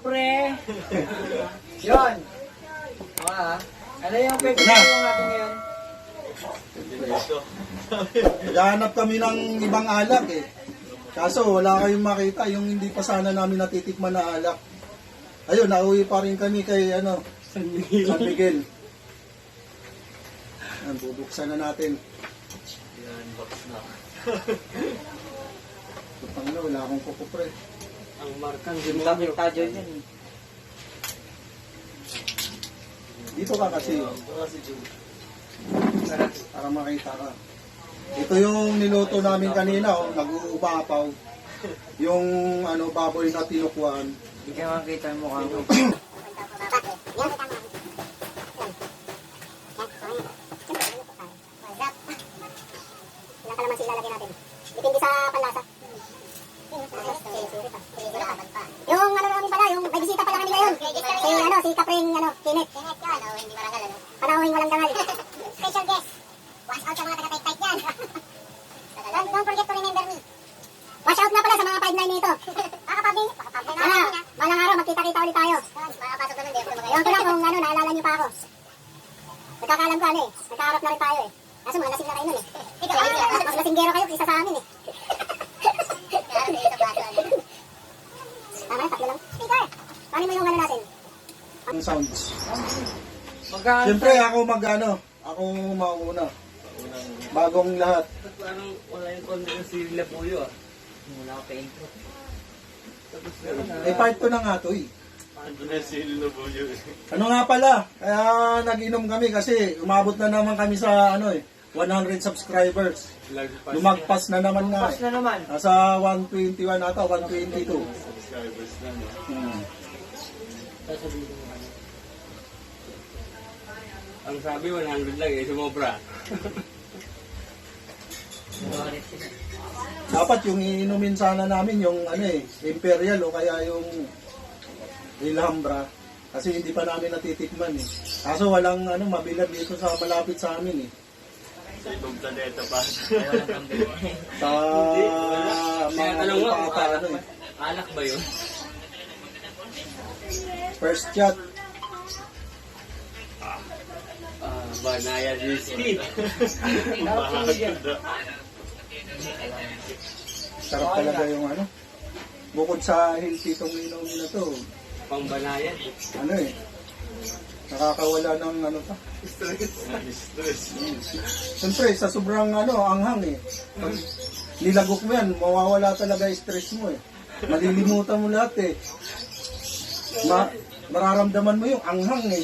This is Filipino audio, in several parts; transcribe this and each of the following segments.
pre. Yun. Ano yung pwede natin ngayon? Naghahanap kami ng ibang alak eh. Kaso wala kayong makita yung hindi pa sana namin natitikman na alak. Ayun, nauwi pa rin kami kay San Miguel. Ayan, bubuksan na natin. Yan, box na. Putang na, wala akong kukupre. Ang markang Kita dyan yan. Dito ka kasi, para makita ka. Ito yung niluto namin kanina, nag-uupapaw. Yung baboy na tinukuan. Hindi ka makikita yung mukha mo. Ilang kalamansi ilalagay natin. Depende sa panlasa. Yung namin pala, yung may bisita pala kami ngayon. Si Kapring Kenneth. Hindi marangal Panahon walang dangal. Special guest. Watch out sa mga taga-type yan. Don't forget to remember me. Watch out na pala sa mga 5'9 na ito. Makakapag na malang araw, magkita-kita ulit tayo. Makakapasok na nun, di ako magayon. Ewan ko lang kung naalala niyo pa ako. Nagkakalam ko nagkaharap na rin tayo eh. Kaso mga lasing na kayo nun eh. Mas lasinggero kayo kaysa sa amin eh. Tama, tatlo lang. Speaker! Paano mo yung natin? Ang sounds. Magkano? Siyempre, ako ako mauna. Bagong lahat. Parang wala yung konti ng sili na puyo ah. Wala ka pa intro. Tapos Part 2 na nga to eh. ando na yung sili na puyo eh. Ano nga pala, kaya nag-inom kami kasi umabot na naman kami sa 100 subscribers. Lumagpas na naman nga Pas na naman. Nasa 121 ata, 122. Subscribers na no. Sasabihin mo ano. Ang sabi 100 lang eh, sumobra. Dapat yung iinumin sana namin yung Imperial o kaya yung Ilhambra. Kasi hindi pa namin natitikman eh. Kaso walang mabilad dito sa malapit sa amin eh. Sa ibang planeta pa. Walang kambing. Sa mga Tanong mo, pata alak ba yun? First shot. Banaya whiskey. Sarap talaga yung Bukod sa healthy itong inumin na to. Pang banayad. Nakakawala ng pa. Stress. Siyempre, sa sobrang anghang eh. Pag nilagok mo yan, mawawala talaga yung stress mo eh. Malilimutan mo lahat eh. Mararamdaman mo yung anghang eh.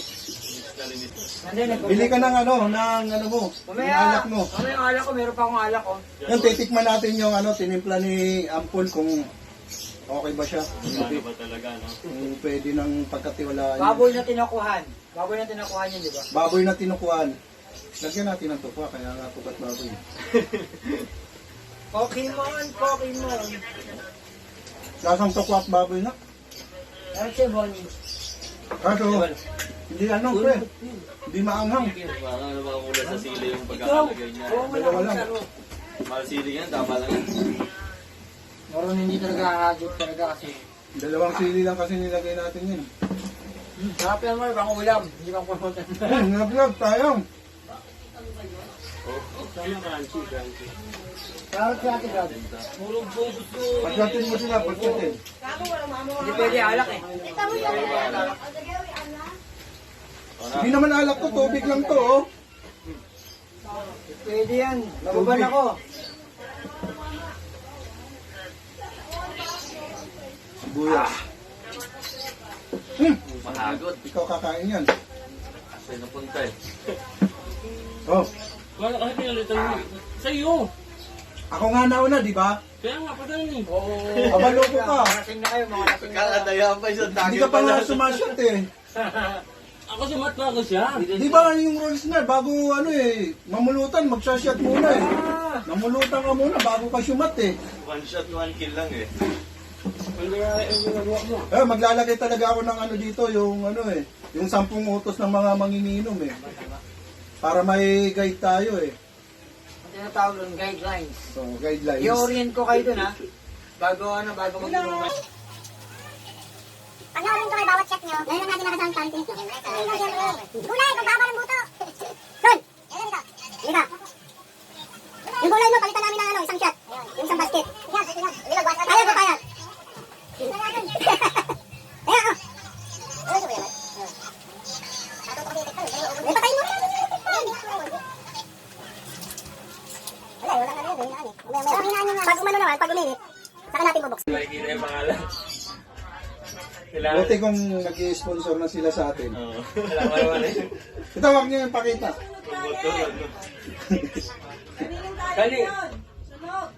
Bili ka ng mo, yung alak mo. Ano yung alak ko? Meron pa akong alak ko. Yan, titikman natin yung tinimpla ni Ampon kung okay ba siya. Ano ba talaga, no? Kung pwede ng pagkatiwalaan. Baboy na tinakuhan. Baboy na tinakuhan yun, di ba? Baboy na tinukuan. Lagyan natin ng tukwa, kaya nga tukat baboy. Pokemon, Pokemon. Lasang tukwa at baboy na. Ano siya, Bonnie? Kaso, hindi pre. Hindi maanghang. Parang nakakula sa sili yung pagkakalagay niya. Dalawa lang. Mahal sili yan, tama lang yan. Meron hindi talaga hahagod talaga kasi. Dalawang sili lang kasi nilagay natin yun. Sarap yan mo, pang ulam. Hindi pang pulutan. Nag-vlog tayo. Sana crunchy. Sarap siya ate, God. Puro bobos ko. Pagkatin mo sila, pagkatin. Hindi pwede alak eh. Hindi naman alak to, tubig lang to Pwede yan. Labuban ako. Sibuyas. Mahagod. Ikaw kakain yan. Sa'yo napunta eh. Oh, Wala kasi pinalitan mo. Sa'yo. ako nga nauna, di ba? Kaya nga pa tayo eh. Oo. Abaloko ka. Lasing na kayo, mga lasing na kayo. Kakadaya pa isang Hindi ka pa nga sumasyot eh. Ako sumat na ako siya. Di ba yung rules na, bago mamulutan, magsasyat muna eh. Namulutan ka muna bago ka syumat eh. One shot, one kill lang eh. Maglalagay talaga ako ng dito, yung yung 10 utos ng mga manginginom eh. Para may guide tayo eh. Ang tinatawag nun, guidelines. So, guidelines. I-orient ko kayo dun ha. Bago mag-inom. Pag nawalan ko may bawat shot nyo, ngayon lang natin nakasang kantin. Gulay, pagbaba ng buto. Son! Liga. Yung gulay mo, palitan namin ng ano, isang shot. Yung isang basket. Kaya ko kaya. Ayan, oh. May patayin mo. Wala ka na yun. Pag umano naman, pag uminit, saka natin bubuksan. Makikita yung pangalan. Buti kung nag-i-sponsor na sila sa atin. Oo. Wala ka naman eh. Ito, huwag niyo yung pakita. Promotor, ano. Kani,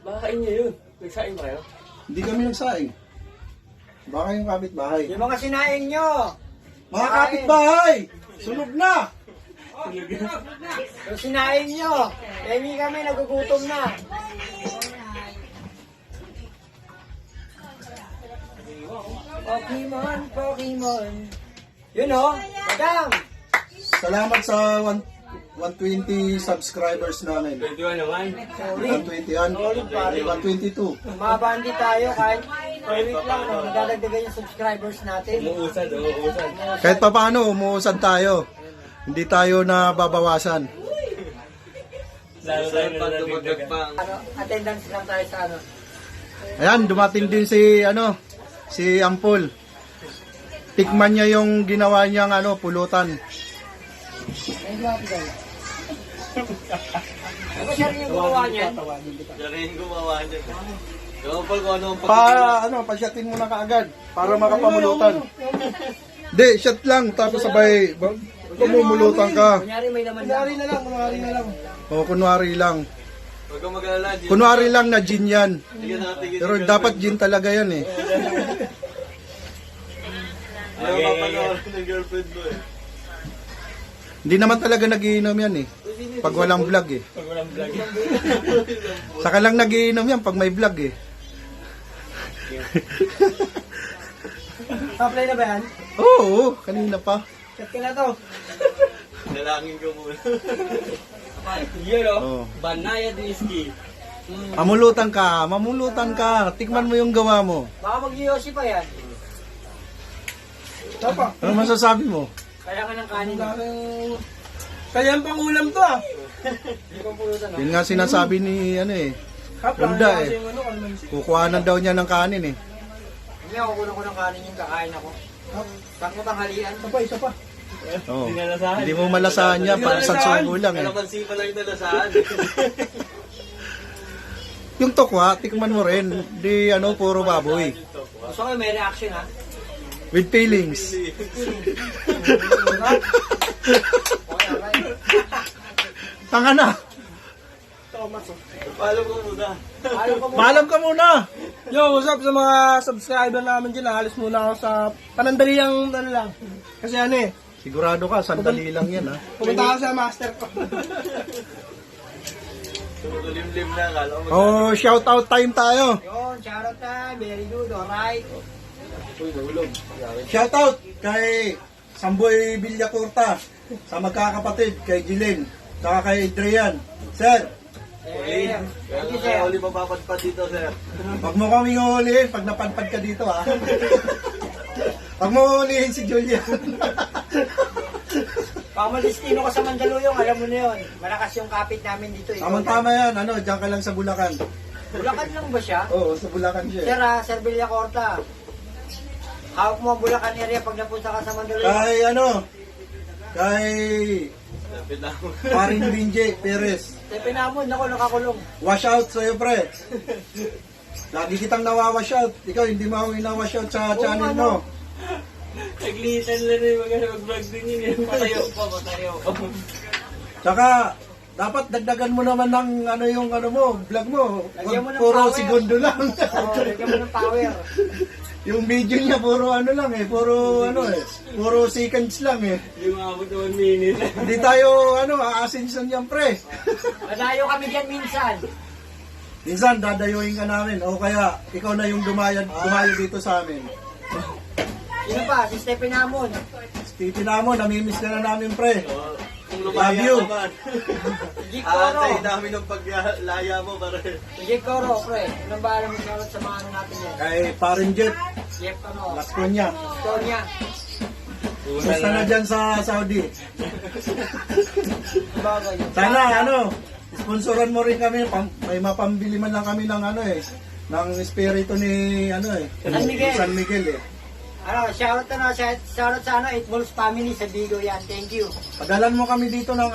baka kain niyo yun. Nagsain ba kayo? Hindi kami nagsaing. Baka yung kapitbahay. Yung mga sinaing nyo. Mga kapitbahay! Sunog na! Yung sinaing nyo. Hindi kami nagugutom na. Pokemon. Yun o. Madam. Salamat sa 120 subscribers namin. 21 naman. 120 122. Mabandi tayo kahit per week lang. Nadadagdagan yung subscribers natin. Umuusad, umuusad. Kahit pa paano, umuusad tayo. Hindi tayo nababawasan. Lalo tayo na nagdagdag pa. Ano, attendance lang tayo sa ano. Ayan, dumating din si Ampol. Tikman niya yung ginawa niyang pulutan. Ako siya rin yung gumawa niyan. Siya rin gumawa niya. Kapal ko ano ang Pasyatin mo na kaagad para makapamulutan. Hindi, shot lang tapos sabay pumumulutan ka. Kunyari may laman lang. O, kunwari lang. Huwag kang mag-alala. Kunwari lang na gin yan. Tigil na tigil. Pero dapat gin talaga yan eh. Ayaw mapanood ng girlfriend mo eh. Hindi naman talaga nagiinom yan eh. Pag walang vlog eh. Pag walang vlog. Saka lang nagiinom yan pag may vlog eh. Apply na ba yan? Oo, kanina pa. Chat ka na to. Dalangin ko muna. Yun o. Oo. Banaya Diski. Mamulutan ka. Tikman mo yung gawa mo. Baka mag-Yoshi pa yan. Ano masasabi mo? Kaya ka ng kanin. Kaya ang pangulam to ah. Hindi ko pulutan. Yun nga sinasabi ni Ganda eh. Kukuhanan daw niya ng kanin eh. Hindi ako kulang ko ng kanin yung kakain ako. Takot ang halian. Isa pa. Oo. Hindi nalasahan. Hindi mo malasahan niya pag isang subo lang eh. Kalamansi pa lang yung nalasahan. Yung tokwa, tikman mo rin. Di puro baboy. Gusto ko may reaction ha. With feelings. Tanga na. Palo ko muna. Maalam ka muna. Yo, what's up sa mga subscriber namin dyan? Halos muna ako sa panandaliang lang. Kasi Sigurado ka, sandali lang yan ha. pumunta ako sa master ko. Tumutulim-lim na. Kala ko Oh, shout out time tayo. Yun, shoutout na. Very good, alright. Shout out kay Samboy Villacorta, sa magkakapatid, kay Jilen, saka kay Adrian. Sir, Uli. Thank you, Kaya sir. uli mapapadpad dito, sir. wag mo kaming uhulihin pag napadpad ka dito ha. Wag mo uhulihin si Julian. Pag malistino ka sa Mandaluyong, alam mo na yun. Malakas yung kapit namin dito. Tama yan, diyan ka lang sa Bulacan. Bulacan lang ba siya? Oo, sa Bulacan siya. Sir, Sir Villacorta. Hawak mo ang Bulacan area pag napunta ka sa Mandaluyong. Kay Lapit lang. Paring Binje Perez. Tepe namon, ako nakakulong. Wash out sa'yo, pre. Lagi kitang nawawash out. Ikaw, hindi mo ako inawash out sa channel mo. Naglitan lang rin mag-vlog din yun. Patayo pa. Tsaka, dapat dagdagan mo naman ng vlog mo. Lagyan mo ng Puro power. segundo lang. Oo, lagyan mo ng power. Yung video niya, puro puro seconds lang eh. Hindi maabot na 1 minute. Hindi tayo, aasinsan yan, pre. Madayo kami dyan minsan. Minsan, dadayuhin ka namin. O kaya, ikaw na yung dumayo dito sa amin. Sino pa? Si Stephen Namon. Stevie Namo, namimiss ka na namin, pre. Kung Love you. lumaya naman. Jake Coro. Tayo namin ng paglaya mo para... Si Jake Coro, pre. Anong ba alam mo sa mga natin yan? Kay Parin Jet, Chef ano? Las Cunha. Tonya. Basta na dyan sa Saudi. Bagay yun. Sana sponsoran mo rin kami. May mapambili man lang kami ng ng espiritu ni San Miguel. San Miguel eh. Shoutout sa 8 Balls family sa Bigo yan. Thank you. Padalan mo kami dito ng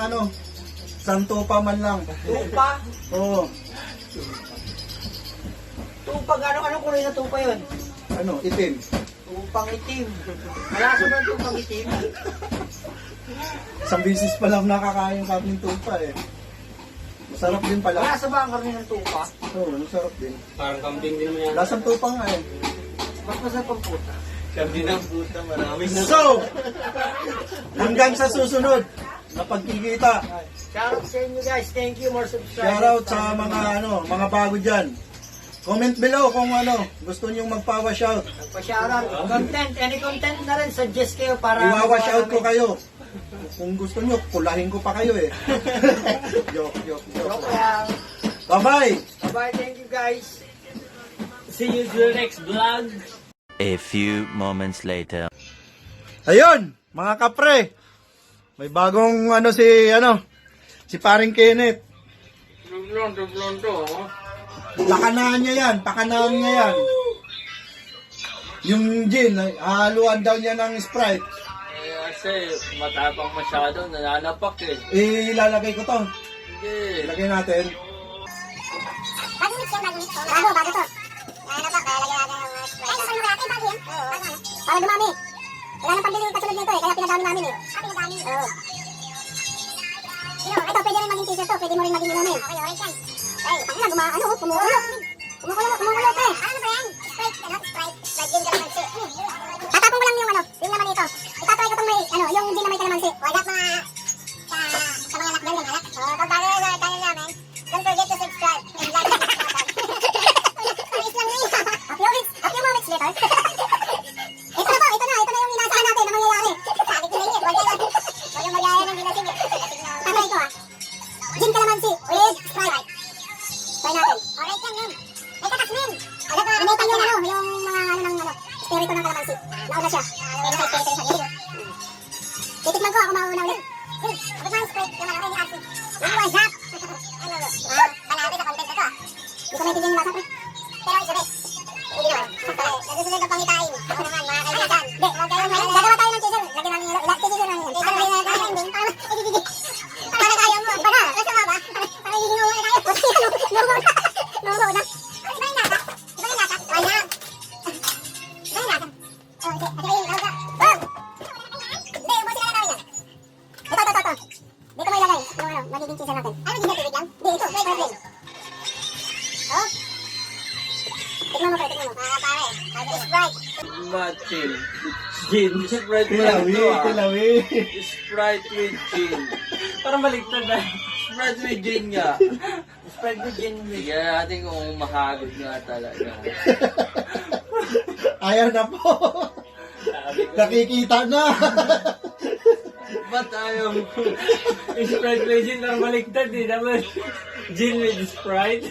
Santo pa man lang. Tupa. Oo. Tupa, ano kulay na tupa yun? Itim. Tupang itim. Malasa ba yung tupang itim? Isang bisis pa lang nakakain kami ng tupa eh. Masarap din pala. Malasa ba ang karne ng tupa? Oo, masarap din. Parang kambing din mo yan. Lasang tupa nga eh. Mas masarap ang puta. Kambing ng puta, maraming So, hanggang sa susunod na pagkikita. Shoutout sa inyo guys. Thank you. More subscribers. Shoutout sa mga bago dyan. Comment below kung gusto nyo magpa-wash out. Nagpa-shoutout. Content. Any content na rin. Suggest kayo para... I-wash out ko kayo. Kung gusto nyo, kulahin ko pa kayo eh. Joke. Joke lang. Bye-bye! Bye-bye. Thank you guys. See you to the next vlog. A few moments later. Ayun, mga kapre. May bagong si paring Kenneth. Dublon to. Pakanahan niya yan. Yung gin, haluan daw niya ng Sprite. Kasi matapang masyado, nananapak eh. Ilalagay ko to. Hindi. Ilagay natin. Bagong mix yan, bagong mix. Bago to. Ano pa, kaya lagyan natin ng Sprite. Ay, nasan mo natin, bago yan? Oo. Para dumami. Wala nang pambili yung kasunod nito eh, kaya pinadami namin eh. Pinadami? Oo. Ito, pwede rin maging teaser to, pwede mo rin maging inumin. Okay, orange yan. Ay, kumukulo. Kumukulo pre. Ano ba yan? Sprite gin kalamansi. Tatapon ko lang yung laman nito. Itatry ko itong may, yung gin na may kalamansi. Wala mga, sa mga lakdan yung alak. So, pag bago na channel namin, don't forget to subscribe and like and comment. Panis lang niya. A few moments later. Ito na yung inasahan natin na mangyayari. Sabi ko na yun, wag yung magaya ng ginasing. Tatry ko gin kalamansi with Sprite. Try natin. Alright yan yun. May katas min. Initan yung mga espiritu ng kalamansi. Nauna siya. Pero sa espiritu yung sarili. Titikman ko ako mauna ulit. Kapit na yung Sprite. Yung malaki ni Arsi. Yung wazap. Panalo sa content na to. Hindi ko maintindihan yung lasa pre. Pero isa best. Hindi naman. Nasusunod ang pangitain. Ako naman mga kaibigan. Hindi. Gagawa tayo ng teaser. Lagyan namin yung teaser namin. Teaser namin yung ending. Para kaya mo. Iba na. Masama ba? Para hindi mo muna tayo. Nungo na. Iba yung lasa. Wala. Iba yung lasa. At saka yung lasa. Boom! Hindi, ubusin na namin yan. Ito. Dito mo ilagay. Yung magiging teaser natin. Ano, hindi na tubig lang? Hindi, ito. Sprite lang. Oh. Tignan mo. Mga pare. Sprite. Matching. Gin. Sprite with Tilawi. Sprite with gin. Parang baliktad na. Sprite with gin nga. Spread with gin. Tignan natin kung mahagod nga talaga. Ayan na po. Nakikita na. Ba't ayaw mo? Sprite with gin, parang baliktad eh. Dapat gin with Sprite.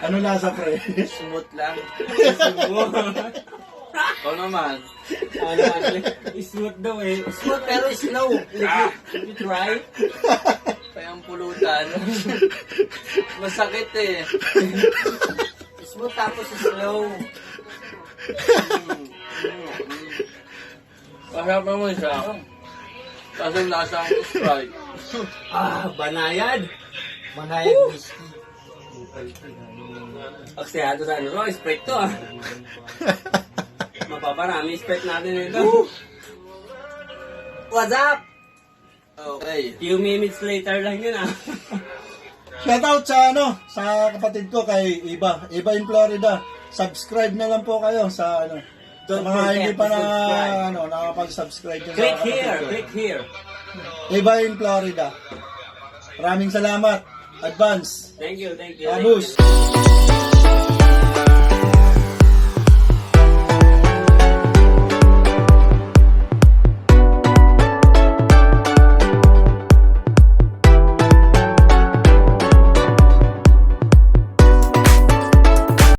Ano lasa pre? Smooth lang. Smooth. Ikaw naman. Smooth daw eh. Smooth pero slow. You try? Kayang pulutan. Masakit eh. Smooth tapos slow. Masarap mo siya. Kaso nasa ang Sprite. Banayad. Manayag whiskey. Aksiyado sa ano, Sprite to ah. Mapaparami Sprite natin ito. What's up? Okay. Few minutes later lang yun ah. Shoutout sa kapatid ko kay Iba in Florida. Subscribe na lang po kayo sa sa Don't mga forget hindi pa to subscribe. nakapag-subscribe dyan sa Click kapatid here, ko. click here. Iba in Florida. Maraming salamat. Advance. Thank you. Abus.